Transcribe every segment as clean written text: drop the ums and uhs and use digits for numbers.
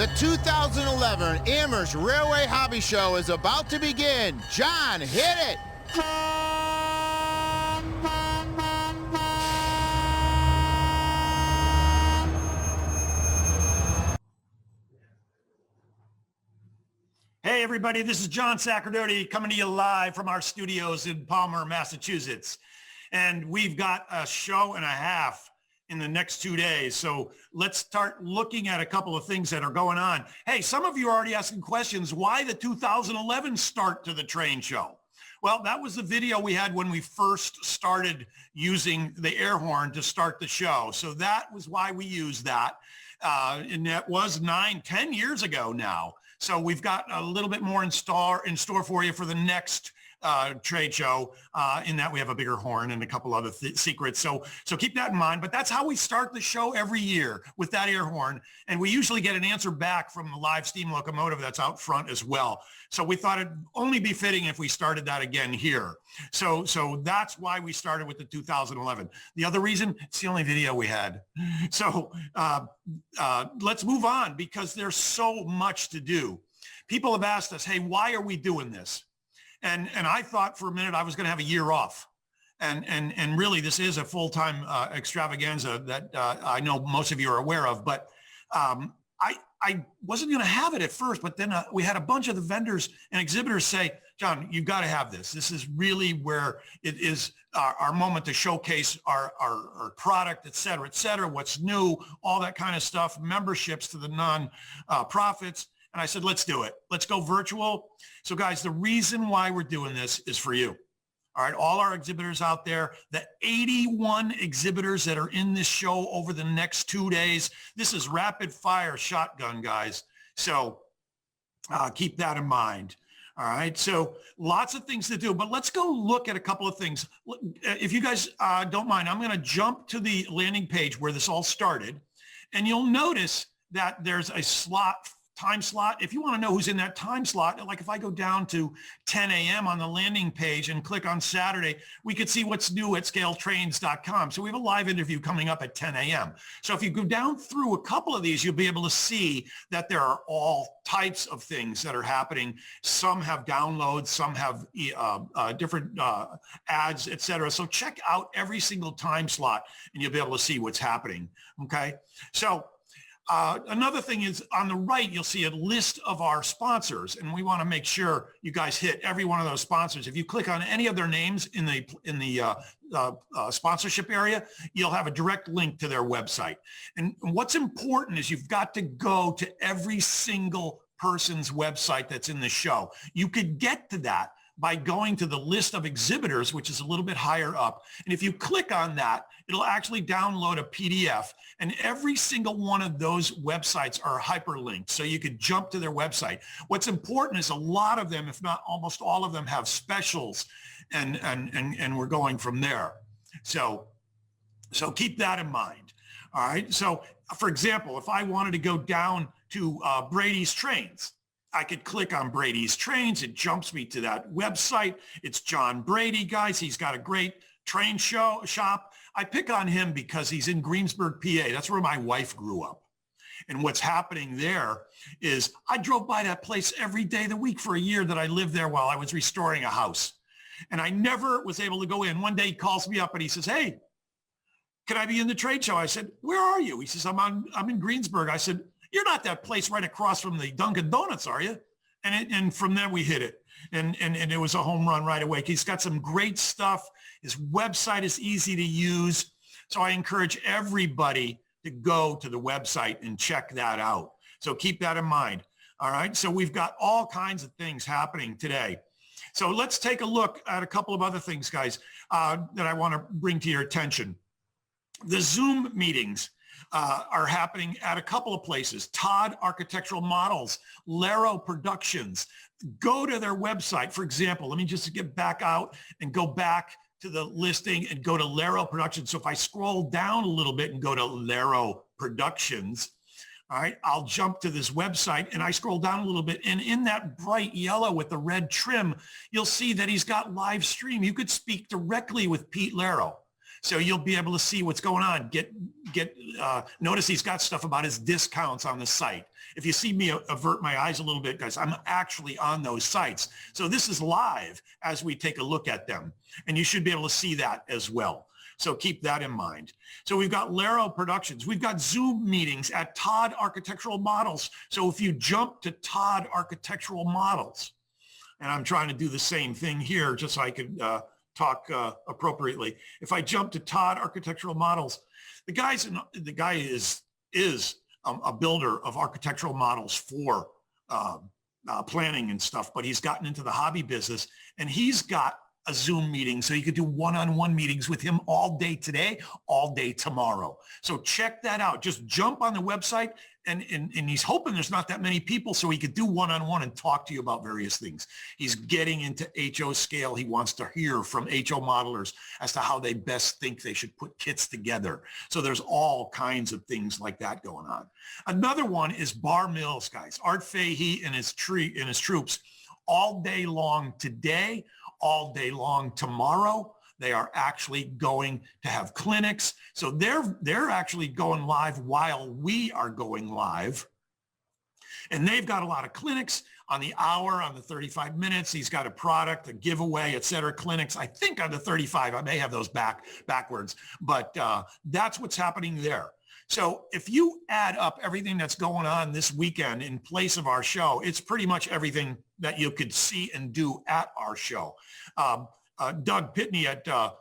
The 2011 Amherst Railway Hobby Show is about to begin. John, hit it! Hey everybody, this is John Sacerdote coming to you live from our studios in Palmer, Massachusetts. And we've got a show and a half in the next 2 days. So let's start looking at a couple of things that are going on. Hey, some of you are already asking questions. Why the 2011 start to the train show? Well, that was the video we had when we first started using the air horn to start the show. So that was why we used that. And that was 10 years ago now. So we've got a little bit more in store for you for the next trade show, in that we have a bigger horn and a couple other secrets. So keep that in mind. But that's how we start the show every year, with that air horn. And we usually get an answer back from the live steam locomotive that's out front as well. So we thought it'd only be fitting if we started that again here. So that's why we started with the 2011. The other reason, it's the only video we had. So let's move on, because there's so much to do. People have asked us, hey, why are we doing this? And I thought for a minute I was going to have a year off. And really, this is a full-time extravaganza that I know most of you are aware of. But I wasn't going to have it at first. But then we had a bunch of the vendors and exhibitors say, John, you've got to have this. This is really where it is our moment to showcase our product, et cetera, what's new, all that kind of stuff, memberships to the non-profits. And I said, let's do it. Let's go virtual. So guys, the reason why we're doing this is for you. All right, all our exhibitors out there, the 81 exhibitors that are in this show over the next 2 days. This is rapid fire shotgun, guys. So keep that in mind. All right, so lots of things to do, but let's go look at a couple of things. If you guys don't mind, I'm going to jump to the landing page where this all started, and you'll notice that there's a time slot. If you want to know who's in that time slot, like if I go down to 10 a.m. on the landing page and click on Saturday, we could see what's new at scaletrains.com. So we have a live interview coming up at 10 a.m. So if you go down through a couple of these, you'll be able to see that there are all types of things that are happening. Some have downloads, some have different ads, etc. So check out every single time slot and you'll be able to see what's happening. Okay. So another thing is, on the right, you'll see a list of our sponsors, and we want to make sure you guys hit every one of those sponsors. If you click on any of their names in the sponsorship area, you'll have a direct link to their website. And what's important is you've got to go to every single person's website that's in the show. You could get to that by going to the list of exhibitors, which is a little bit higher up. And if you click on that, it'll actually download a PDF, and every single one of those websites are hyperlinked, so you could jump to their website. What's important is a lot of them, if not almost all of them, have specials, and we're going from there. So keep that in mind. All right. So for example, if I wanted to go down to Brady's Trains, I could click on Brady's Trains. It jumps me to that website. It's John Brady, guys. He's got a great train shop. I pick on him because he's in Greensburg, PA. That's where my wife grew up. And what's happening there is I drove by that place every day of the week for a year that I lived there while I was restoring a house. And I never was able to go in. One day he calls me up and he says, hey, can I be in the trade show? I said, where are you? He says, I'm in Greensburg. I said, you're not that place right across from the Dunkin' Donuts, are you? And from there we hit it. And it was a home run right away. He's got some great stuff. His website is easy to use. So I encourage everybody to go to the website and check that out. So keep that in mind. All right. So we've got all kinds of things happening today. So let's take a look at a couple of other things, guys, that I want to bring to your attention. The Zoom meetings are happening at a couple of places. Todd Architectural Models, Lero Productions. Go to their website. For example, let me just get back out and go back to the listing and go to Lero Productions. So if I scroll down a little bit and go to Lero Productions, all right, I'll jump to this website and I scroll down a little bit. And in that bright yellow with the red trim, you'll see that he's got live stream. You could speak directly with Pete Lero. So you'll be able to see what's going on. Notice he's got stuff about his discounts on the site. If you see me avert my eyes a little bit, guys, I'm actually on those sites. So this is live as we take a look at them. And you should be able to see that as well. So keep that in mind. So we've got Laro Productions. We've got Zoom meetings at Todd Architectural Models. So if you jump to Todd Architectural Models, and I'm trying to do the same thing here just so I can talk appropriately. If I jump to Todd Architectural Models, the guy is a builder of architectural models for planning and stuff, but he's gotten into the hobby business, and he's got a Zoom meeting so you could do one-on-one meetings with him all day today, all day tomorrow. So check that out. Just jump on the website, and he's hoping there's not that many people so he could do one-on-one and talk to you about various things. He's getting into HO scale. He wants to hear from HO modelers as to how they best think they should put kits together. So there's all kinds of things like that going on. Another one is Bar Mills, guys. Art Fahey and his troops all day long today, all day long tomorrow. They are actually going to have clinics. So they're actually going live while we are going live. And they've got a lot of clinics on the hour, on the 35 minutes. He's got a product, a giveaway, et cetera, clinics. I think on the 35, I may have those backwards, but that's what's happening there. So if you add up everything that's going on this weekend in place of our show, it's pretty much everything that you could see and do at our show. Doug Pitney at Todd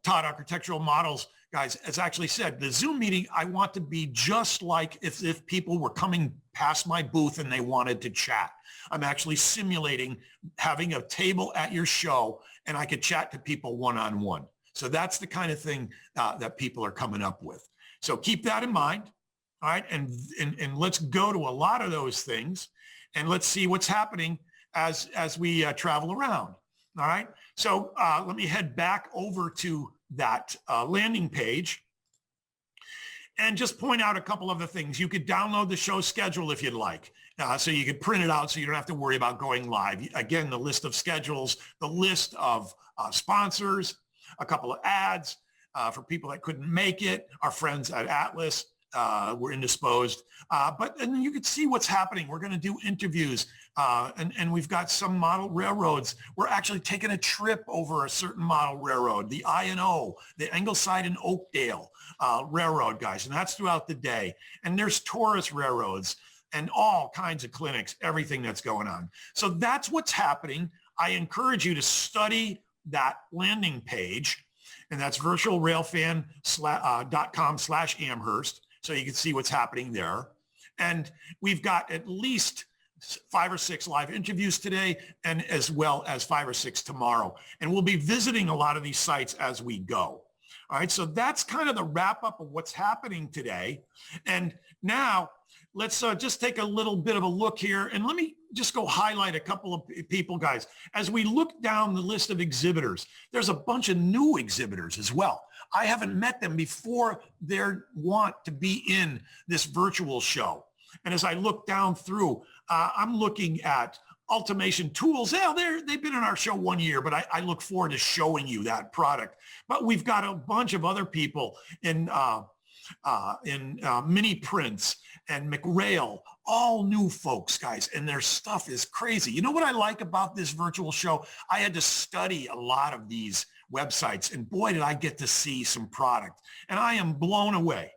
Architectural Models, guys, has actually said, the Zoom meeting, I want to be just like if people were coming past my booth and they wanted to chat. I'm actually simulating having a table at your show, and I could chat to people one-on-one. So that's the kind of thing that people are coming up with. So keep that in mind, all right? And let's go to a lot of those things, and let's see what's happening as we travel around, all right? So let me head back over to that landing page and just point out a couple of the things. You could download the show schedule if you'd like. So you could print it out so you don't have to worry about going live. Again, the list of schedules, the list of sponsors, a couple of ads, for people that couldn't make it. Our friends at Atlas were indisposed. But then you could see what's happening. We're going to do interviews, and we've got some model railroads. We're actually taking a trip over a certain model railroad, the I&O, the Ingleside and Oakdale Railroad, guys, and that's throughout the day. And there's tourist railroads and all kinds of clinics, everything that's going on. So that's what's happening. I encourage you to study that landing page. And that's virtualrailfan.com/Amherst. So you can see what's happening there. And we've got at least 5 or 6 live interviews today, and as well as 5 or 6 tomorrow. And we'll be visiting a lot of these sites as we go. All right, so that's kind of the wrap up of what's happening today. And now let's just take a little bit of a look here, and let me just go highlight a couple of people, guys. As we look down the list of exhibitors, there's a bunch of new exhibitors as well. I haven't met them before they want to be in this virtual show. And as I look down through, I'm looking at Ultimation Tools. Yeah, they've been in our show 1 year, but I look forward to showing you that product. But we've got a bunch of other people in Mini Prints and McRail, all new folks, guys, and their stuff is crazy. You know what I like about this virtual show? I had to study a lot of these websites, and boy, did I get to see some product, and I am blown away.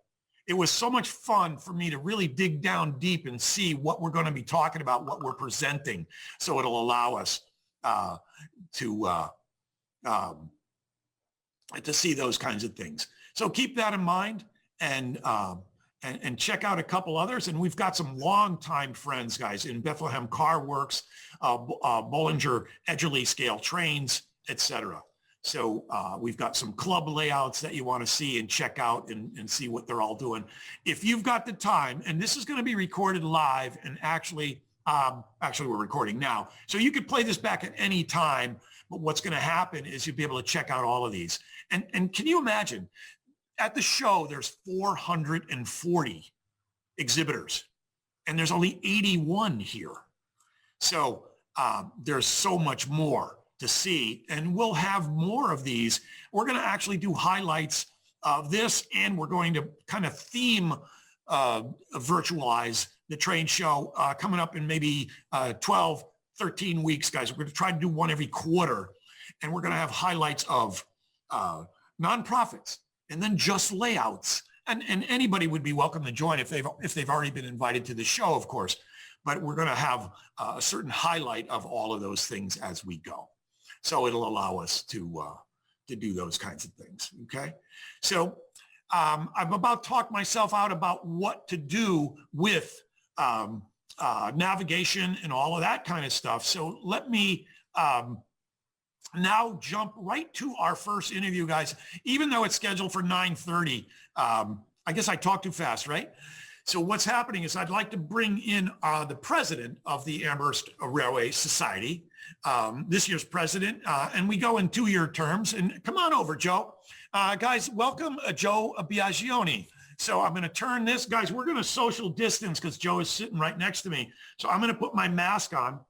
It was so much fun for me to really dig down deep and see what we're going to be talking about, what we're presenting, so it'll allow us to see those kinds of things. So keep that in mind, and check out a couple others. And we've got some longtime friends, guys, in Bethlehem Car Works, Bollinger Edgerly Scale Trains, etc. So we've got some club layouts that you want to see and check out and see what they're all doing. If you've got the time, and this is going to be recorded live, and actually we're recording now, so you could play this back at any time. But what's going to happen is you'll be able to check out all of these. And can you imagine? At the show, there's 440 exhibitors, and there's only 81 here. So there's so much more. to see. And we'll have more of these. We're going to actually do highlights of this, and we're going to kind of theme virtualize the train show coming up in maybe 12, 13 weeks, guys. We're going to try to do one every quarter, and we're going to have highlights of nonprofits and then just layouts. And anybody would be welcome to join if they've already been invited to the show, of course. But we're going to have a certain highlight of all of those things as we go. So it'll allow us to do those kinds of things. Okay. So I'm about to talk myself out about what to do with navigation and all of that kind of stuff. So let me now jump right to our first interview, guys. Even though it's scheduled for 9:30, I guess I talked too fast, right? So what's happening is I'd like to bring in the president of the Amherst Railway Society, this year's president, and we go in 2-year terms. And come on over, Joe. Guys, welcome Joe Biagioni. So I'm going to turn this, guys, we're going to social distance because Joe is sitting right next to me. So I'm going to put my mask on,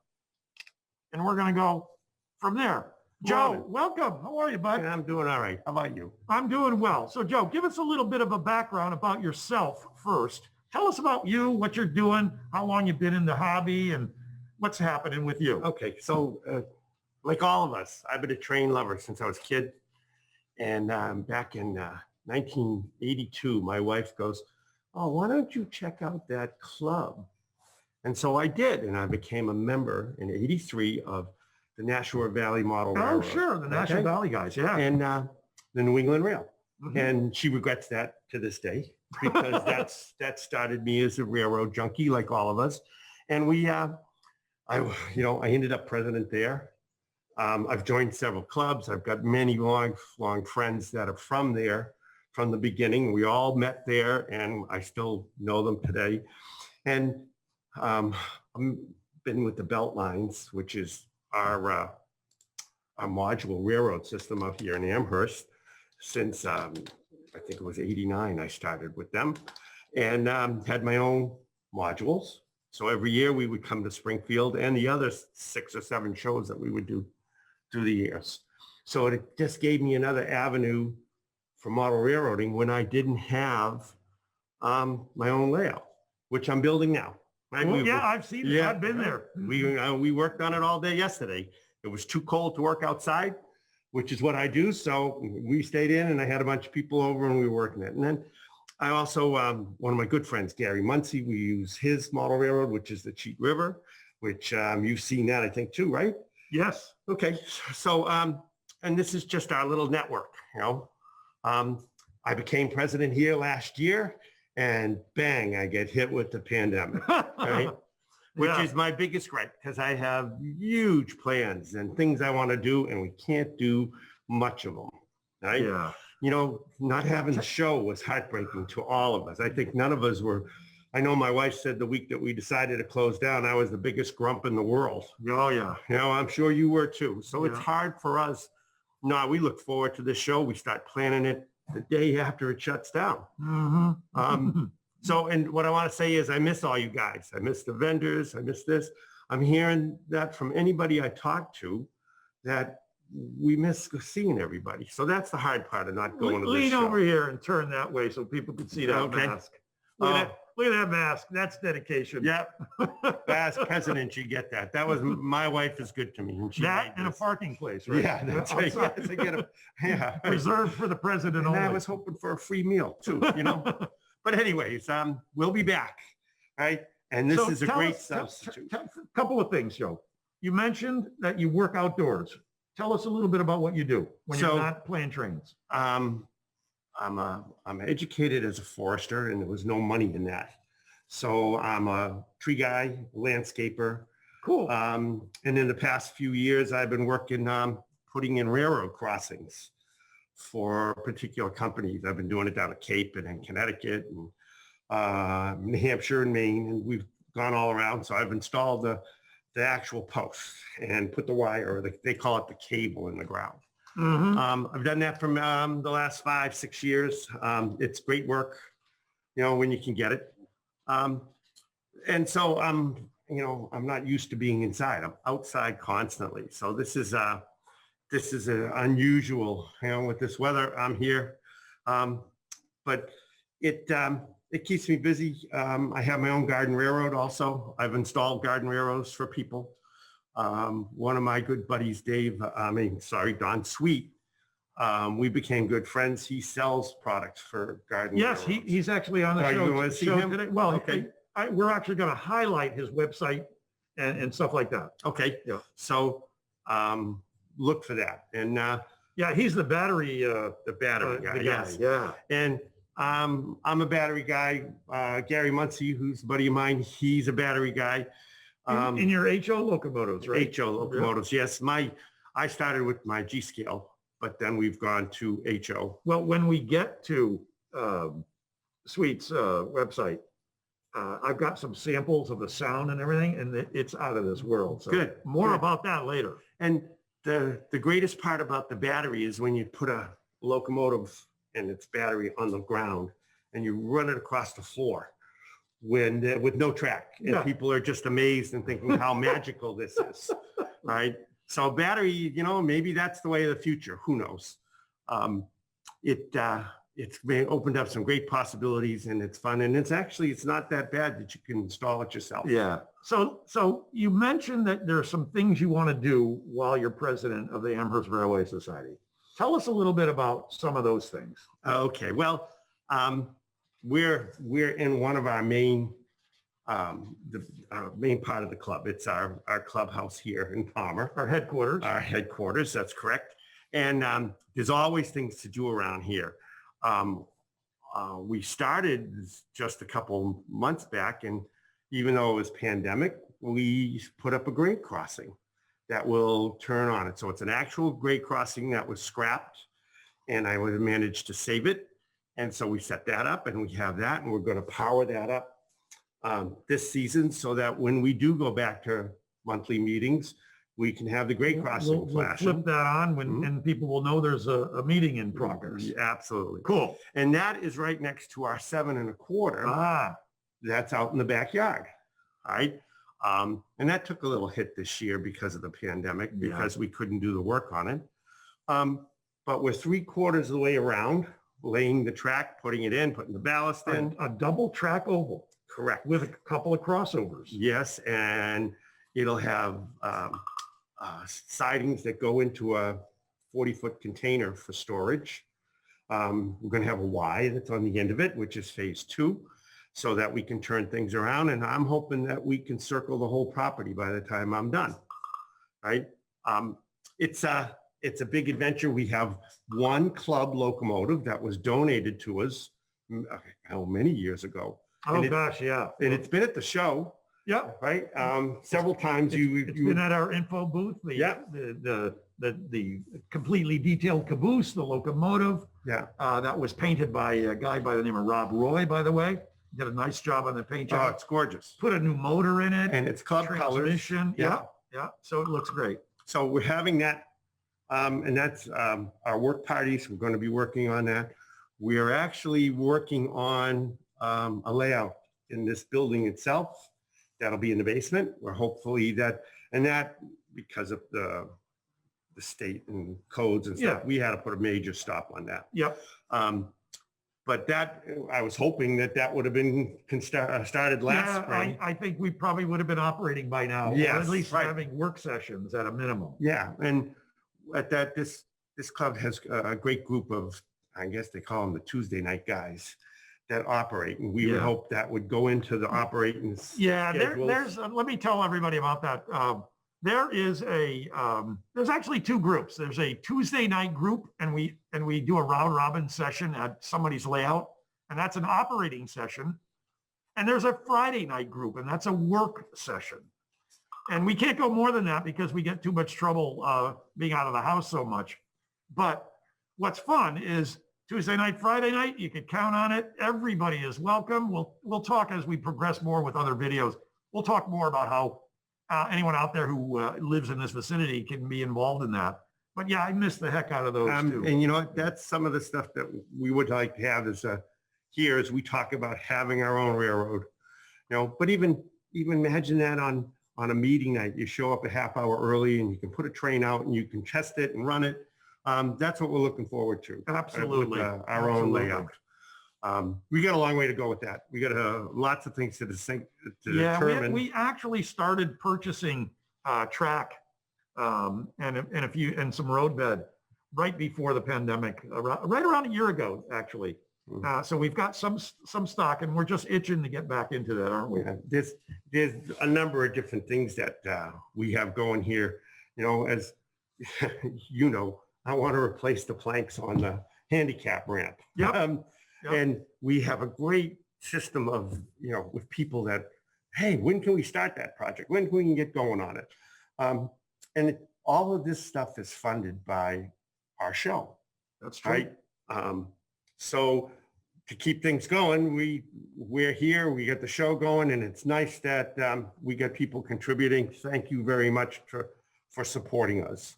and we're going to go from there. Joe, welcome. How are you, bud? I'm doing all right. How about you? I'm doing well. So, Joe, give us a little bit of a background about yourself first. Tell us about you, what you're doing, how long you've been in the hobby, and what's happening with you. Okay, so like all of us, I've been a train lover since I was a kid. And back in 1982, my wife goes, "Oh, why don't you check out that club?" And so I did, and I became a member in '83 of the Nashua Valley Model Railroad. Oh, sure, the Nashua Valley guys, yeah. And the New England Rail. Mm-hmm. And she regrets that to this day because that started me as a railroad junkie, like all of us. And I ended up president there. I've joined several clubs. I've got many long friends that are from there from the beginning. We all met there, and I still know them today. And I've been with the Belt Lines, which is our modular railroad system up here in Amherst since I think it was '89. I started with them and had my own modules. So every year we would come to Springfield and the other 6 or 7 shows that we would do through the years. So it just gave me another avenue for model railroading when I didn't have my own layout, which I'm building now. Right? Well, I've seen it. I've been there. We worked on it all day yesterday. It was too cold to work outside, which is what I do. So we stayed in, and I had a bunch of people over, and we were working it. And then I also, one of my good friends, Gary Muncie, we use his model railroad, which is the Cheat River, which you've seen that, I think, too, right? Yes. Okay. So, and this is just our little network, you know. I became president here last year, and bang, I get hit with the pandemic, right? Which is my biggest gripe, because I have huge plans and things I want to do, and we can't do much of them, right? Yeah. You know, not having the show was heartbreaking to all of us. I think none of us were. I know my wife said the week that we decided to close down, I was the biggest grump in the world. Oh, yeah. You know, I'm sure you were too. So it's hard for us. No, we look forward to this show. We start planning it the day after it shuts down. Mm-hmm. So, and what I want to say is I miss all you guys. I miss the vendors. I miss this. I'm hearing that from anybody I talk to, that we miss seeing everybody. So that's the hard part of not going to this Lean show. over here and turn that way so people can see that mask. Look at that mask. That's dedication. Yep. As president, you get that. That was, my wife is good to me. And she that and a parking place, right? Yeah, that's right. Yeah. Reserved for the president only. And I was hoping for a free meal too, you know. But anyways, we'll be back, right? And this is a great substitute. A couple of things, Joe. You mentioned that you work outdoors. Tell us a little bit about what you do when you're not playing trains. I'm educated as a forester, and there was no money in that. So I'm a tree guy, landscaper. Cool. And in the past few years, I've been working putting in railroad crossings for particular companies. I've been doing it down at Cape and in Connecticut and New Hampshire and Maine, and we've gone all around. So I've installed the actual posts and put the wire, or they call it the cable, in the ground. Mm-hmm. I've done that from the last 5-6 years. It's great work, you know, when you can get it. And so you know, I'm not used to being inside. I'm outside constantly. So this is this is an unusual, with this weather. I'm here, but it keeps me busy. I have my own garden railroad also. I've installed garden railroads for people. One of my good buddies, Don Sweet, we became good friends. He sells products for garden Yes, railroads. he's actually on the Oh, show, you wanna see him? today. Well, Okay. we're actually going to highlight his website and stuff like that. Okay. Yeah. So look for that. And Yeah, he's the battery the battery guy, the yes. Yeah. And I'm a battery guy. Gary Muncie, who's a buddy of mine, he's a battery guy. In your HO locomotives, right? HO locomotives, yes. I started with my G scale, but then we've gone to HO. Well, when we get to Sweet's website, I've got some samples of the sound and everything, and it's out of this world. So Good. More Good. about that later. And the greatest part about the battery is when you put a locomotive and its battery on the ground and you run it across the floor with no track, and Yeah. people are just amazed and thinking how magical this is, right? So battery, maybe that's the way of the future. Who knows? It's opened up some great possibilities, and it's fun, and it's not that bad that you can install it yourself. Yeah. So you mentioned that there are some things you want to do while you're president of the Amherst Railway Society. Tell us a little bit about some of those things. Okay. Well, we're in one of our main main part of the club. It's our clubhouse here in Palmer. Our headquarters. Our headquarters, that's correct. And there's always things to do around here. We started just a couple months back, and even though it was pandemic, we put up a grade crossing that will turn on it. So it's an actual grade crossing that was scrapped, and I would have managed to save it. And so we set that up, and we have that, and we're going to power that up this season so that when we do go back to monthly meetings, we can have the grade crossing We'll flashing. flip that on when and people will know there's a meeting in progress. Yeah, absolutely. Cool. And that is right next to our 7 1/4. Ah, That's out in the backyard. All right. And that took a little hit this year because of the pandemic, because we couldn't do the work on it. But we're 3/4 of the way around, laying the track, putting it in, putting the ballast in. a double track oval Correct. with a couple of crossovers. Yes. And it'll have sidings that go into a 40-foot container for storage. We're going to have a Y that's on the end of it, which is phase 2, so that we can turn things around. And I'm hoping that we can circle the whole property by the time I'm done. Right? It's a big adventure. We have one club locomotive that was donated to us many years ago. Oh, gosh, yeah. And it's been at the show. Yeah. Right. Several times It's been at our info booth. The completely detailed caboose, the locomotive. Yeah. That was painted by a guy by the name of Rob Roy, by the way. Did a nice job on the paint Oh, job. it's gorgeous. Put a new motor in it. And it's club colors. Transmission. Yeah. Yeah. So it looks great. So we're having that. And that's our work parties. We're going to be working on that. We are actually working on a layout in this building itself. That'll be in the basement. We're hopefully that because of the state and codes and stuff, we had to put a major stop on that. Yep. But that, I was hoping that would have been started last spring. I think we probably would have been operating by now. Yes, or at least right. having work sessions at a minimum. Yeah, and at that, this club has a great group of, I guess they call them the Tuesday night guys that operate, and we would hope that would go into the operating. Yeah, there's. Let me tell everybody about that. There's actually 2 groups. There's a Tuesday night group, and we do a round robin session at somebody's layout, and that's an operating session. And there's a Friday night group, and that's a work session. And we can't go more than that because we get too much trouble being out of the house so much. But what's fun is Tuesday night, Friday night, you can count on it. Everybody is welcome. We'll talk as we progress more with other videos. We'll talk more about how anyone out there who lives in this vicinity can be involved in that. But yeah, I miss the heck out of those too. And you know what? That's some of the stuff that we would like to have here as we talk about having our own railroad. But even imagine that on on a meeting night, you show up a half hour early and you can put a train out and you can test it and run it. That's what we're looking forward to. Absolutely. With, our own layout. We got a long way to go with that. We got lots of things to determine. We actually started purchasing track and some road bed right before the pandemic, right around a year ago, actually. So we've got some stock, and we're just itching to get back into that, aren't we? Yeah, there's a number of different things that we have going here. You know, as you know, I want to replace the planks on the handicap ramp. Yep. And we have a great system of, you know, with people that, hey, when can we start that project? When can we get going on it? And all of this stuff is funded by our show. That's true. Right. So to keep things going, we're here, we get the show going, and it's nice that we get people contributing. Thank you very much for supporting us.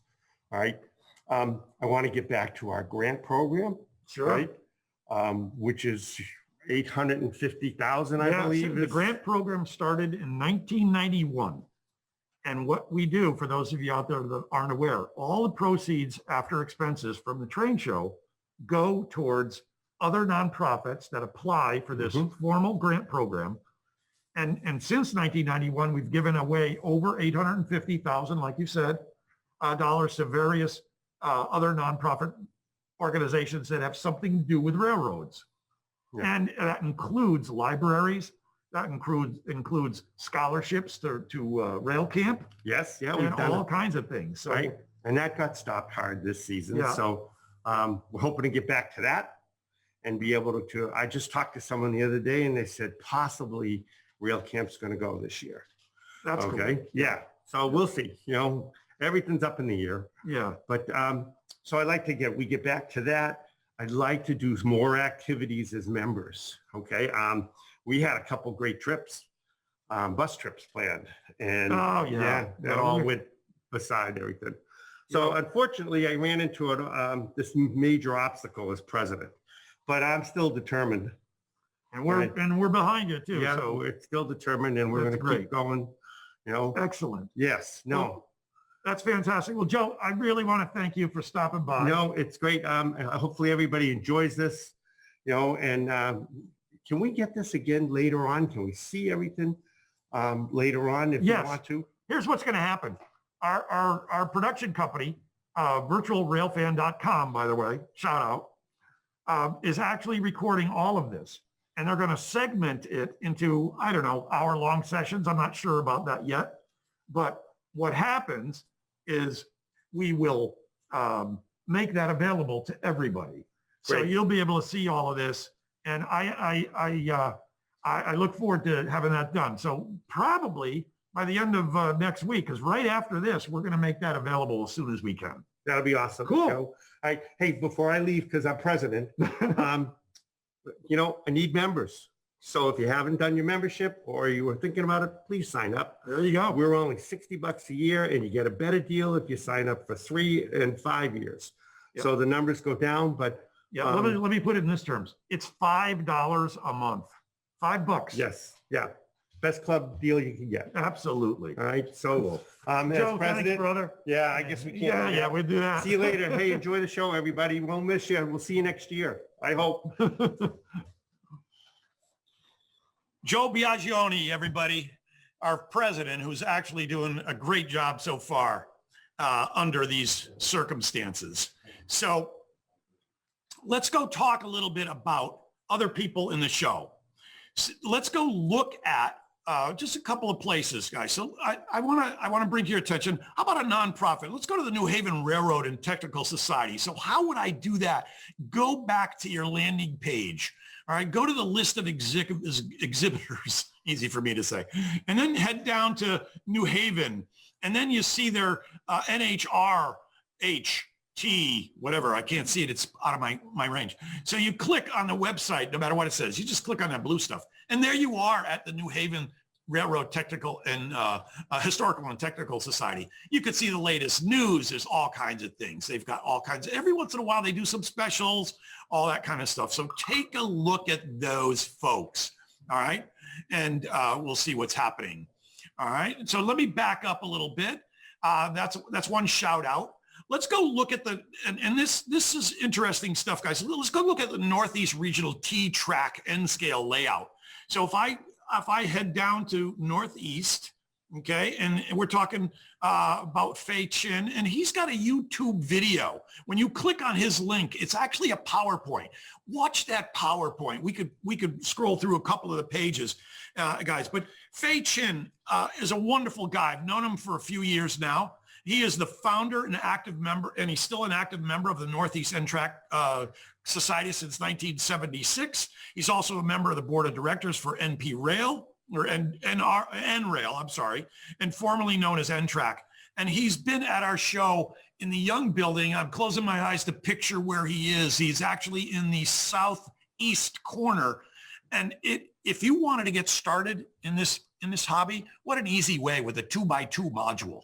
All right. I want to get back to our grant program. Sure. Right. Which is 850,000, I believe. The grant program started in 1991. And what we do, for those of you out there that aren't aware, all the proceeds after expenses from the train show go towards other nonprofits that apply for this formal grant program. And since 1991, we've given away over 850,000, like you said, dollars to various other nonprofit organizations that have something to do with railroads. Yeah. And that includes libraries, that includes scholarships to rail camp. Yes, yeah, and all kinds of things. So, right. And that got stopped hard this season. Yeah. So we're hoping to get back to that and be able to, I just talked to someone the other day and they said possibly rail camp's going to go this year. That's okay. Cool. Yeah. So we'll see, you know, everything's up in the air. Yeah. But so I'd like to get back to that. I'd like to do more activities as members. Okay. We had a couple great trips, bus trips planned, and that all went beside everything. So unfortunately, I ran into this major obstacle as president, but I'm still determined. And we're behind you too. Yeah, so we're still determined, and we're going to keep going. You know. Excellent. Yes. No. Well, that's fantastic. Well, Joe, I really want to thank you for stopping by. No, it's great. Hopefully everybody enjoys this, you know, and can we get this again later on? Can we see everything later on if you want to? Here's what's going to happen. Our production company, virtualrailfan.com, by the way, shout out, is actually recording all of this. And they're going to segment it into, I don't know, hour-long sessions. I'm not sure about that yet. But what happens is we will make that available to everybody. Great. So you'll be able to see all of this. And I look forward to having that done. So probably by the end of next week, because right after this, we're going to make that available as soon as we can. That'll be awesome. Cool. Hey, before I leave, because I'm president, you know, I need members. So if you haven't done your membership or you were thinking about it, please sign up. There you go. We're only $60 a year, and you get a better deal if you sign up for 3 and 5 years. Yep. So the numbers go down, but let me put it in this terms. It's $5 a month. $5. Yes. Yeah. Best club deal you can get. Absolutely. All right. So cool. As Joe, president, thanks, brother. Yeah, I guess we can't. Yeah, we'll do that. See you later. Hey, enjoy the show, everybody. We'll miss you. We'll see you next year. I hope. Joe Biagioni, everybody, our president, who's actually doing a great job so far under these circumstances. So let's go talk a little bit about other people in the show. So let's go look at just a couple of places, guys. So I want to bring to your attention, how about a nonprofit? Let's go to the New Haven Railroad and Technical Society. So how would I do that? Go back to your landing page. All right, go to the list of exhibitors, easy for me to say, and then head down to New Haven. And then you see their NHRH. Whatever, I can't see it. It's out of my range. So you click on the website, no matter what it says, you just click on that blue stuff. And there you are at the New Haven Railroad Technical and Historical and Technical Society. You could see the latest news. There's all kinds of things. They've got all kinds of, every once in a while they do some specials, all that kind of stuff. So take a look at those folks. All right. And we'll see what's happening. All right. So let me back up a little bit. That's one shout out. Let's go look at and this is interesting stuff, guys. Let's go look at the Northeast Regional T-Track N scale layout. So if I head down to Northeast, okay, and we're talking about Fei Chin, and he's got a YouTube video. When you click on his link, it's actually a PowerPoint. Watch that PowerPoint. We could scroll through a couple of the pages, guys. But Fei Chin is a wonderful guy. I've known him for a few years now. He is the founder and active member, and he's still an active member of the Northeast N-Track Society since 1976. He's also a member of the board of directors for NP Rail, or N-Rail, I'm sorry, and formerly known as N-Track. And he's been at our show in the Young Building. I'm closing my eyes to picture where he is. He's actually in the southeast corner. And if you wanted to get started in this hobby, what an easy way with a 2x2 module.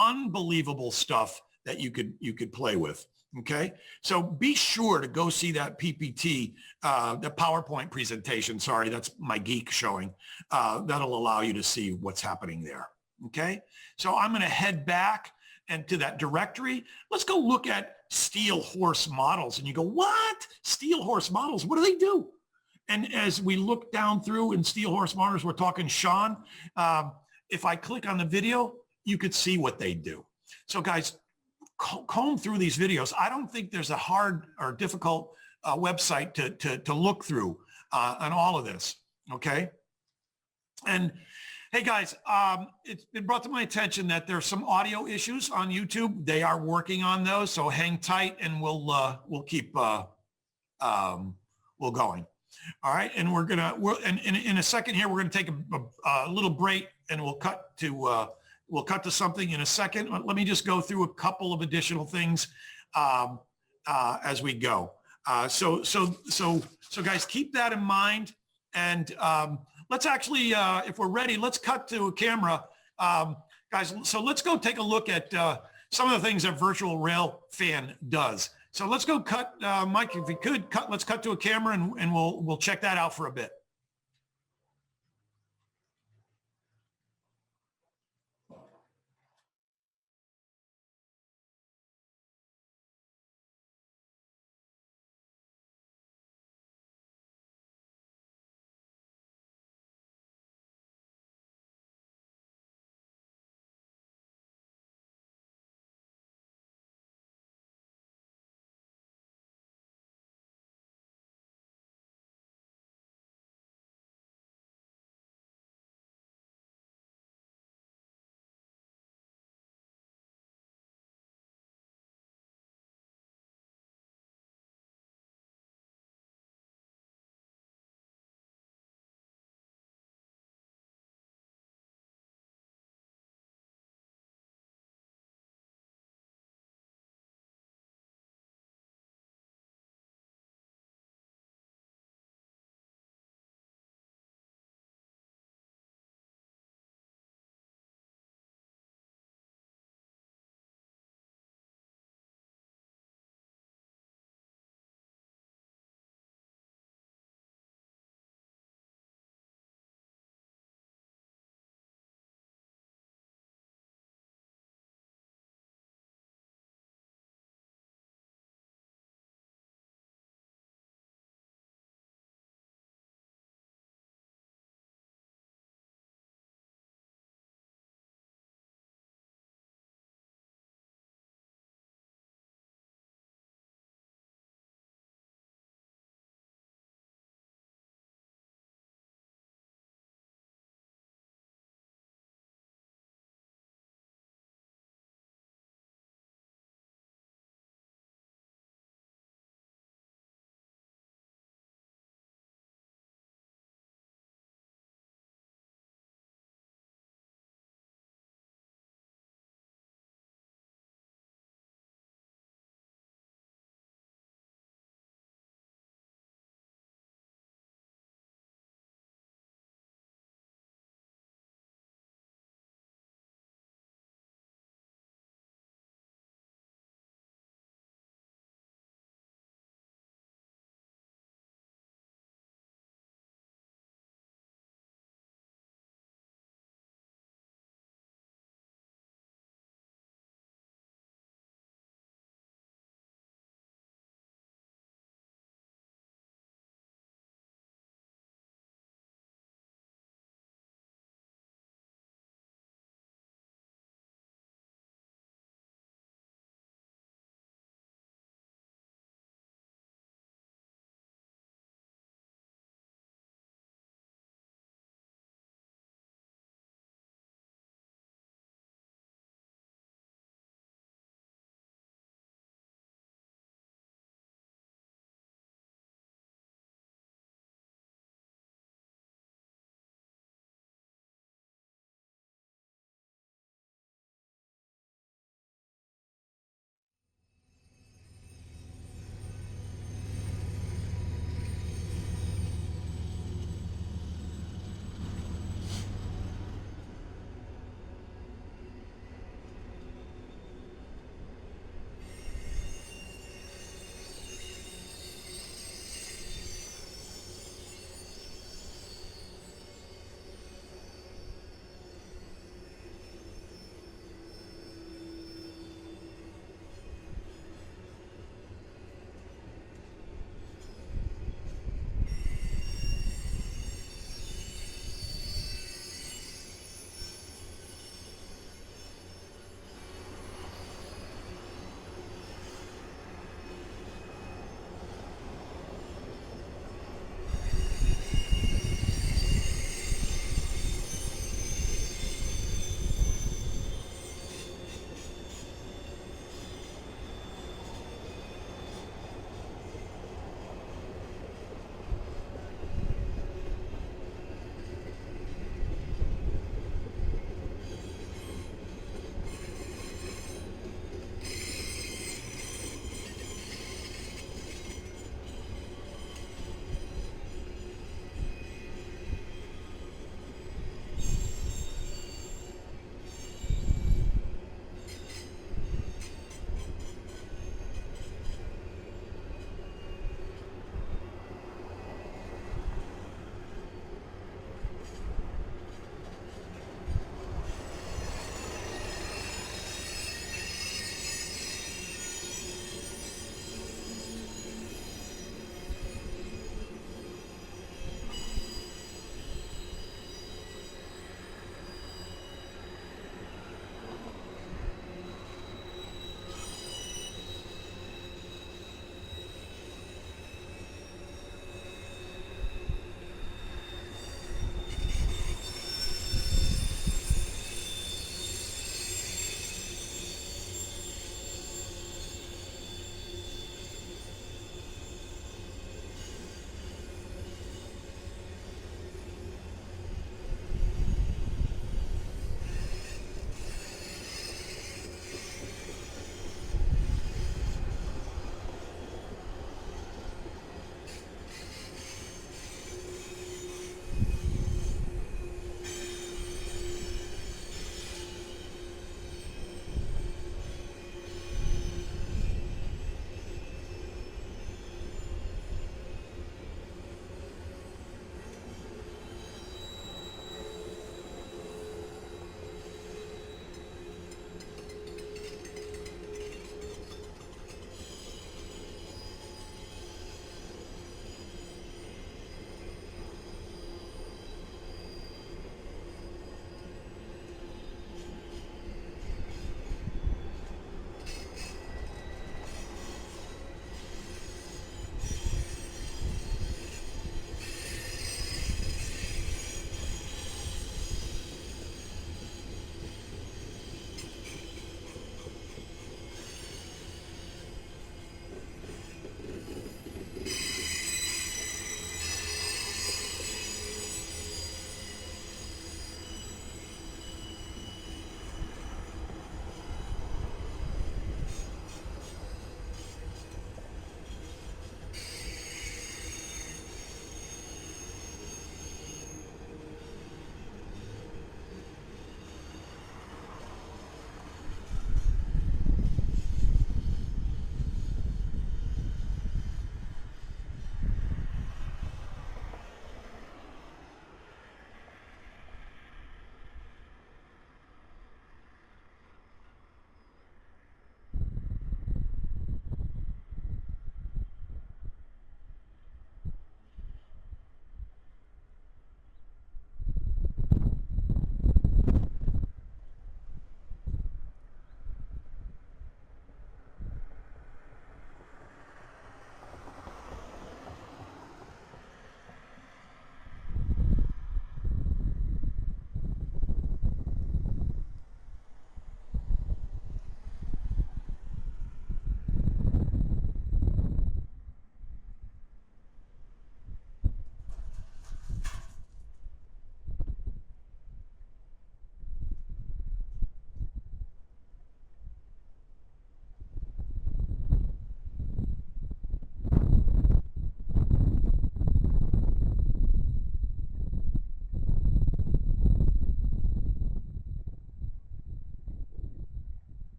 Unbelievable stuff that you could play with. Okay, so be sure to go see that PPT, the PowerPoint presentation. Sorry, that's my geek showing. That'll allow you to see what's happening there. Okay, so I'm going to head back and to that directory. Let's go look at steel horse models. And you go, what? Steel horse models? What do they do? And as we look down through in steel horse models, we're talking Sean. If I click on the video, you could see what they do. So guys, comb through these videos. I don't think there's a hard or difficult website to look through on all of this, okay? And hey guys, it's been brought to my attention that there's some audio issues on YouTube. They are working on those, so hang tight and we'll keep we'll going. All right, and in a second here, we're gonna take a little break and we'll cut to something in a second. Let me just go through a couple of additional things as we go. So guys, keep that in mind. And let's actually, if we're ready, let's cut to a camera. Guys, so let's go take a look at some of the things that Virtual Railfan does. So let's go cut, Mike, if you could, let's cut to a camera and we'll check that out for a bit.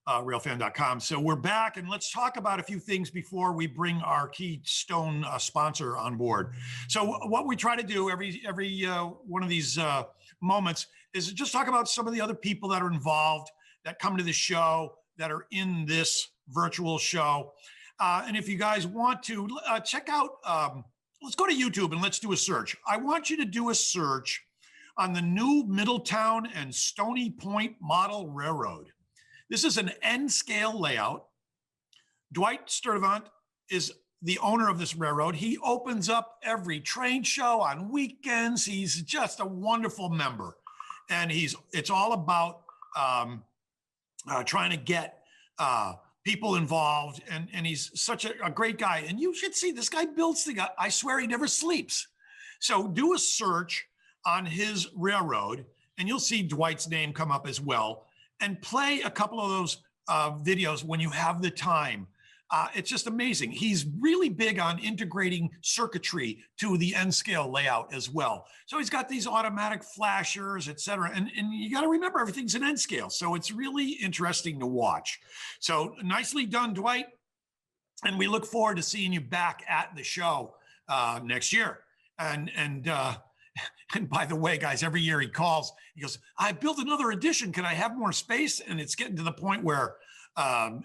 railfan.com. So we're back, and let's talk about a few things before we bring our keystone sponsor on board. So what we try to do every one of these moments is just talk about some of the other people that are involved, that come to the show, that are in this virtual show. And if you guys want to check out, let's go to YouTube and let's do a search. I want you to do a search on the new Middletown and Stony Point Model Railroad. This is an N-scale layout. Dwight Sturtevant is the owner of this railroad. He opens up every train show on weekends. He's just a wonderful member. And it's all about trying to get people involved. And he's such a great guy. And you should see, this guy builds the guy. I swear he never sleeps. So do a search on his railroad and you'll see Dwight's name come up as well. And play a couple of those videos when you have the time. It's just amazing. He's really big on integrating circuitry to the N-scale layout as well. So he's got these automatic flashers, et cetera. And you got to remember, everything's an N-scale. So it's really interesting to watch. So nicely done, Dwight. And we look forward to seeing you back at the show next year. And by the way, guys, every year he calls, he goes, I built another addition. Can I have more space? And it's getting to the point where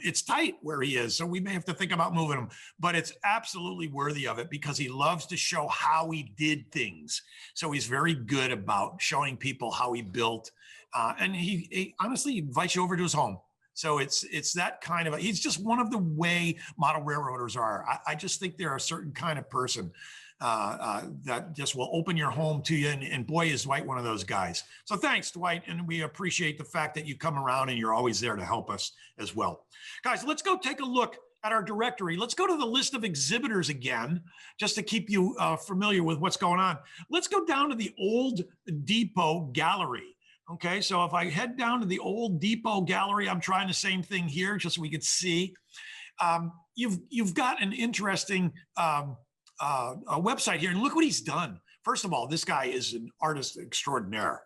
it's tight where he is. So we may have to think about moving him, but it's absolutely worthy of it because he loves to show how he did things. So he's very good about showing people how he built. And he honestly invites you over to his home. So it's that kind of, he's just one of the way model railroaders are. I just think they're a certain kind of person. That just will open your home to you. And boy, is Dwight one of those guys. So thanks, Dwight. And we appreciate the fact that you come around and you're always there to help us as well. Guys, let's go take a look at our directory. Let's go to the list of exhibitors again, just to keep you familiar with what's going on. Let's go down to the Old Depot Gallery. Okay, so if I head down to the Old Depot Gallery, I'm trying the same thing here, just so we could see. You've got an interesting a website here, and look what he's done. First of all, this guy is an artist extraordinaire.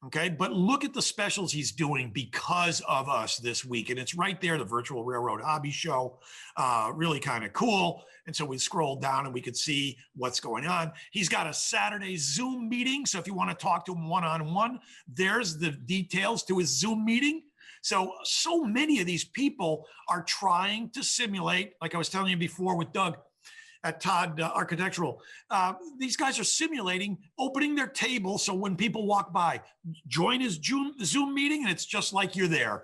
Okay, but look at the specials he's doing because of us this week, and it's right there, the Virtual Railroad Hobby Show, really kind of cool. And so we scrolled down and we could see what's going on. He's got a Saturday Zoom meeting, so if you want to talk to him one-on-one, there's the details to his Zoom meeting. So many of these people are trying to simulate, like I was telling you before with Doug at Todd Architectural. These guys are simulating opening their table, so when people walk by, join his Zoom meeting, and it's just like you're there.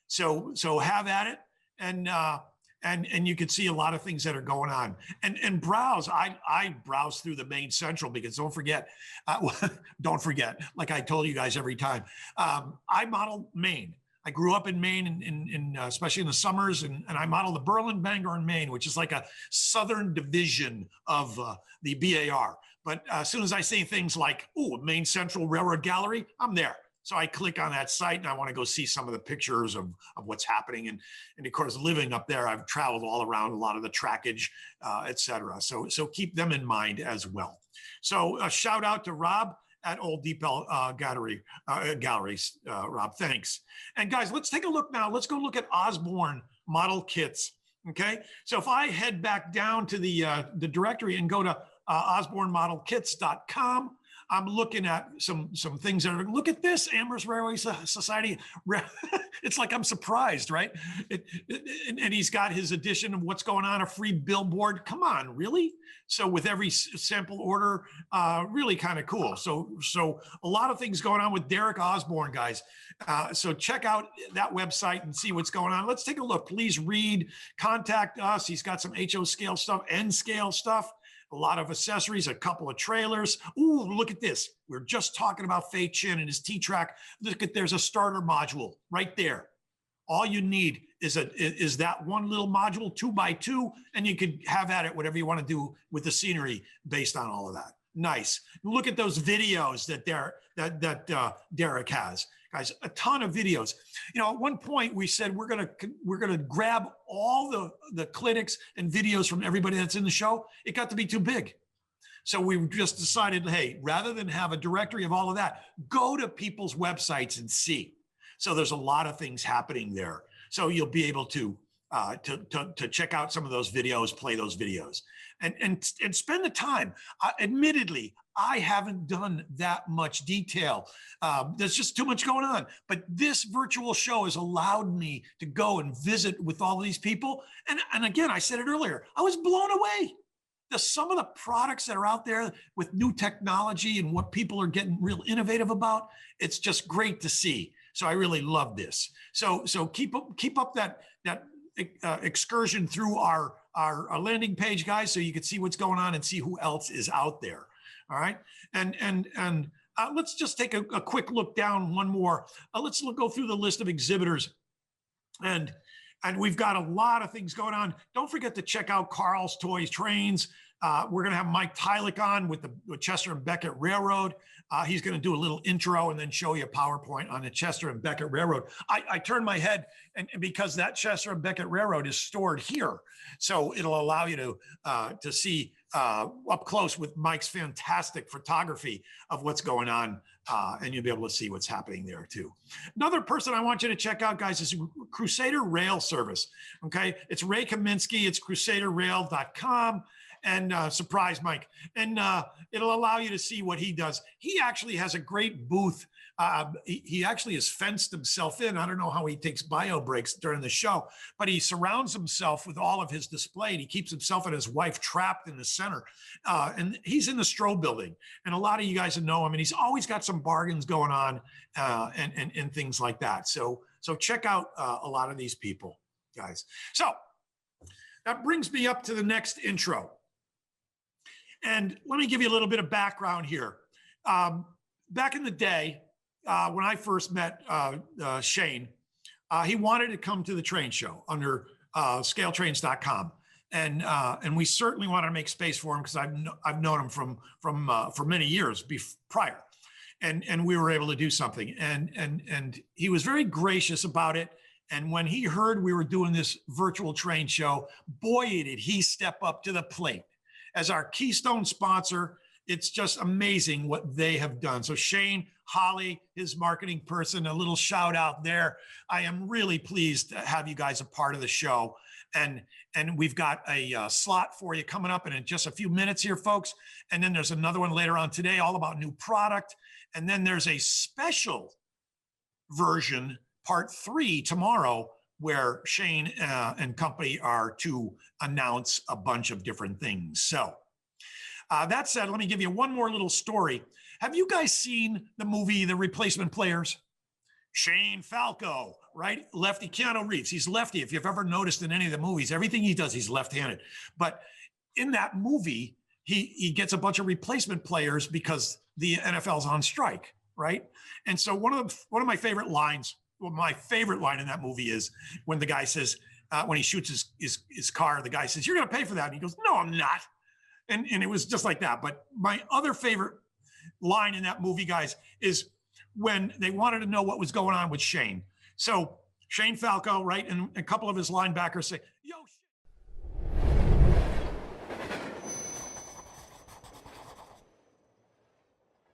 So have at it, and you can see a lot of things that are going on. And browse. I browse through the Main Central because don't forget, like I told you guys every time, I model Maine. I grew up in Maine, especially in the summers, and I model the Berlin Bangor in Maine, which is like a southern division of the BAR. But as soon as I see things like, Maine Central Railroad Gallery, I'm there. So I click on that site and I want to go see some of the pictures of what's happening. And of course, living up there, I've traveled all around a lot of the trackage, et cetera. So keep them in mind as well. So a shout out to Rob at Old Depot Galleries, Rob, thanks. And guys, let's take a look now. Let's go look at Osborne model kits, okay? So if I head back down to the directory and go to osbornemodelkits.com, I'm looking at some things that are, look at this, Amherst Railway Society. It's like I'm surprised, right? And he's got his edition of what's going on, a free billboard. Come on, really? So with every sample order, really kind of cool. So a lot of things going on with Derek Osborne, guys. So check out that website and see what's going on. Let's take a look. Please read, contact us. He's got some HO scale stuff, N scale stuff. A lot of accessories, a couple of trailers. Ooh, look at this. We're just talking about Fei Chin and his T-Track. Look at, there's a starter module right there. All you need is that one little module, 2x2, and you could have at it whatever you want to do with the scenery based on all of that. Nice. Look at those videos that Derek has. Guys, a ton of videos. You know, at one point we said we're gonna grab all the clinics and videos from everybody that's in the show. It got to be too big. So we just decided, hey, rather than have a directory of all of that, go to people's websites and see. So there's a lot of things happening there. So you'll be able to check out some of those videos, play those videos, and spend the time. Admittedly, I haven't done that much detail. There's just too much going on. But this virtual show has allowed me to go and visit with all of these people. And again, I said it earlier, I was blown away. Some of the products that are out there with new technology and what people are getting real innovative about, it's just great to see. So I really love this. So keep up that excursion through our landing page, guys, so you can see what's going on and see who else is out there. All right, and let's just take a quick look down one more. Let's go through the list of exhibitors, and we've got a lot of things going on. Don't forget to check out Carl's Toys Trains. We're going to have Mike Tylick on with the Chester and Beckett Railroad. He's going to do a little intro and then show you a PowerPoint on the Chester and Beckett Railroad. I turned my head and because that Chester and Beckett Railroad is stored here. So it'll allow you to see up close with Mike's fantastic photography of what's going on. And you'll be able to see what's happening there too. Another person I want you to check out, guys, is Crusader Rail Service. Okay. It's Ray Kaminsky. It's crusaderrail.com. And surprise, Mike. And it'll allow you to see what he does. He actually has a great booth. He actually has fenced himself in. I don't know how he takes bio breaks during the show, but he surrounds himself with all of his display. And he keeps himself and his wife trapped in the center. And he's in the Stroh building. And a lot of you guys know him. And he's always got some bargains going on and things like that. So check out a lot of these people, guys. So that brings me up to the next intro. And let me give you a little bit of background here. Back in the day, when I first met Shane, he wanted to come to the train show under scaletrains.com. And we certainly wanted to make space for him because I've known him for many years prior. And we were able to do something. And he was very gracious about it. And when he heard we were doing this virtual train show, boy, did he step up to the plate. As our Keystone sponsor, it's just amazing what they have done. So Shane, Holly, his marketing person, a little shout out there. I am really pleased to have you guys a part of the show. And we've got a slot for you coming up in just a few minutes here, folks. And then there's another one later on today, all about new product. And then there's a special version, part 3 tomorrow, where Shane and company are to announce a bunch of different things. So that said, let me give you one more little story. Have you guys seen the movie, The Replacement Players? Shane Falco, right? Lefty. Keanu Reeves, he's lefty. If you've ever noticed in any of the movies, everything he does, he's left-handed. But in that movie, he gets a bunch of replacement players because the NFL's on strike, right? And so one of my favorite lines, well, my favorite line in that movie is when the guy says, when he shoots his car, the guy says, "You're going to pay for that." And he goes, "No, I'm not." And it was just like that. But my other favorite line in that movie, guys, is when they wanted to know what was going on with Shane. So Shane Falco, right? And a couple of his linebackers say,